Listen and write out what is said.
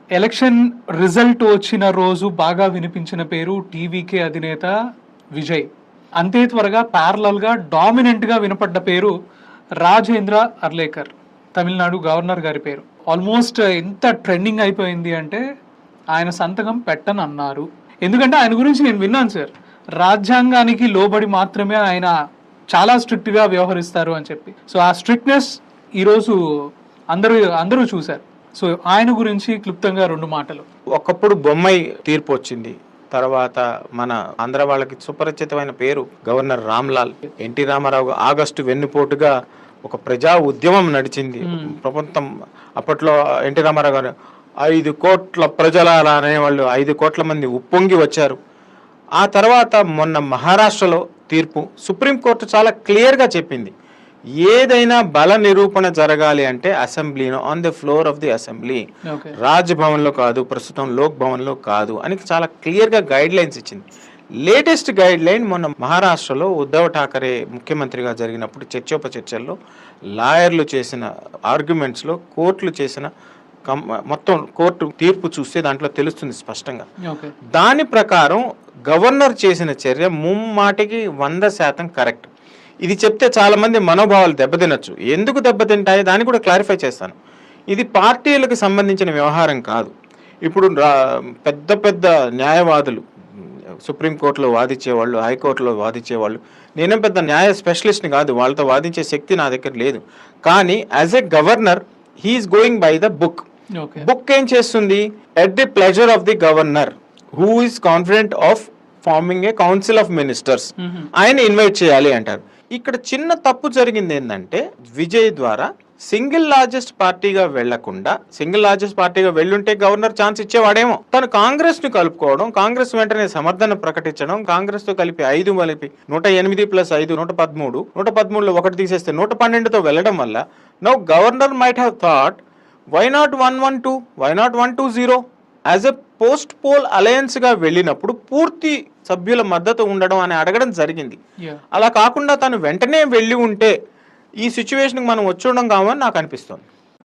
Election result వచ్చిన రోజు బాగా వినిపించిన పేరు టీవీకే అధినేత విజయ్. అంతే త్వరగా ప్యారలల్గా డామినెంట్గా వినపడ్డ పేరు రాజేంద్ర అర్లేకర్, తమిళనాడు గవర్నర్ గారి పేరు. ఆల్మోస్ట్ ఎంత ట్రెండింగ్ అయిపోయింది అంటే ఆయన సంతకం పెట్టనన్నారు. ఎందుకంటే ఆయన గురించి నేను విన్నాను సార్, రాజ్యాంగానికి లోబడి మాత్రమే ఆయన చాలా స్ట్రిక్ట్గా వ్యవహరిస్తారు అని చెప్పి. సో ఆ స్ట్రిక్ట్నెస్ ఈరోజు అందరూ చూశారు. సో ఆయన గురించి క్లుప్తంగా 2 మాటలు. ఒకప్పుడు బొమ్మాయి తీర్పు వచ్చింది, తర్వాత మన ఆంధ్ర వాళ్ళకి సుపరిచితమైన పేరు governor Ramlal. NT Rama Rao August వెన్నుపోటుగా ఒక ప్రజా ఉద్యమం నడిచింది. ప్రపంచం అప్పట్లో ఎన్టీ రామారావు గారు 5 కోట్ల ప్రజల అనేవాళ్ళు, 5 కోట్ల మంది ఉప్పొంగి వచ్చారు. ఆ తర్వాత మొన్న మహారాష్ట్రలో తీర్పు సుప్రీంకోర్టు చాలా క్లియర్గా చెప్పింది, ఏదైనా బల నిరూపణ జరగాలి అంటే అసెంబ్లీలో, on the floor of the assembly, రాజ్భవన్లో కాదు, ప్రస్తుతం లోక్ భవన్లో కాదు అని చాలా క్లియర్గా గైడ్ లైన్స్ ఇచ్చింది. లేటెస్ట్ గైడ్ లైన్ మొన్న మహారాష్ట్రలో ఉద్ధవ్ ఠాకరే ముఖ్యమంత్రిగా జరిగినప్పుడు చర్చోపచర్చల్లో లాయర్లు చేసిన ఆర్గ్యుమెంట్స్లో కోర్టులు చేసిన మొత్తం కోర్టు తీర్పు చూస్తే దాంట్లో తెలుస్తుంది స్పష్టంగా. దాని ప్రకారం గవర్నర్ చేసిన చర్య ముమ్మాటికి 100% కరెక్ట్. ఇది చెప్తే చాలా మంది మనోభావాలు దెబ్బతినొచ్చు. ఎందుకు దెబ్బతింటాయి దాన్ని కూడా క్లారిఫై చేస్తాను. ఇది పార్టీలకు సంబంధించిన వ్యవహారం కాదు. ఇప్పుడు పెద్ద పెద్ద న్యాయవాదులు సుప్రీంకోర్టులో వాదించేవాళ్ళు, హైకోర్టులో వాదించేవాళ్ళు, నేనేం పెద్ద న్యాయ స్పెషలిస్ట్ని కాదు, వాళ్ళతో వాదించే శక్తి నా దగ్గర లేదు. కానీ as a governor he is going by the book. Book ఏం చేస్తుంది, at the pleasure of the governor who is confident of forming a council of ministers, ఆయన ఇన్వైట్ చేయాలి అంటారు. ఇక్కడ చిన్న తప్పు జరిగింది ఏంటంటే, విజయ్ ద్వారా సింగిల్ లార్జెస్ట్ పార్టీగా వెళ్లకుండా, సింగిల్ లార్జెస్ట్ పార్టీగా వెళ్ళుంటే గవర్నర్ ఛాన్స్ ఇచ్చేవాడేమో. తను కాంగ్రెస్ ను కలుపుకోవడం, కాంగ్రెస్ వెంటనే సమర్థన ప్రకటించడం, కాంగ్రెస్ తో కలిపి 5 కలిపి 108 + 5 113, 113లో 1 తీసేస్తే 112తో వెళ్ళడం వల్ల now governor might have thought, why not 112, why not 120 as a post poll alliance గా వెళ్ళినప్పుడు పూర్తి సభ్యుల మద్దతు ఉండడం అని అడగడం జరిగింది. అలా కాకుండా తను వెంటనే వెళ్ళి ఉంటే ఈ సిచ్యువేషన్కి మనం వచ్చి ఉండడం కావని నాకు అనిపిస్తుంది.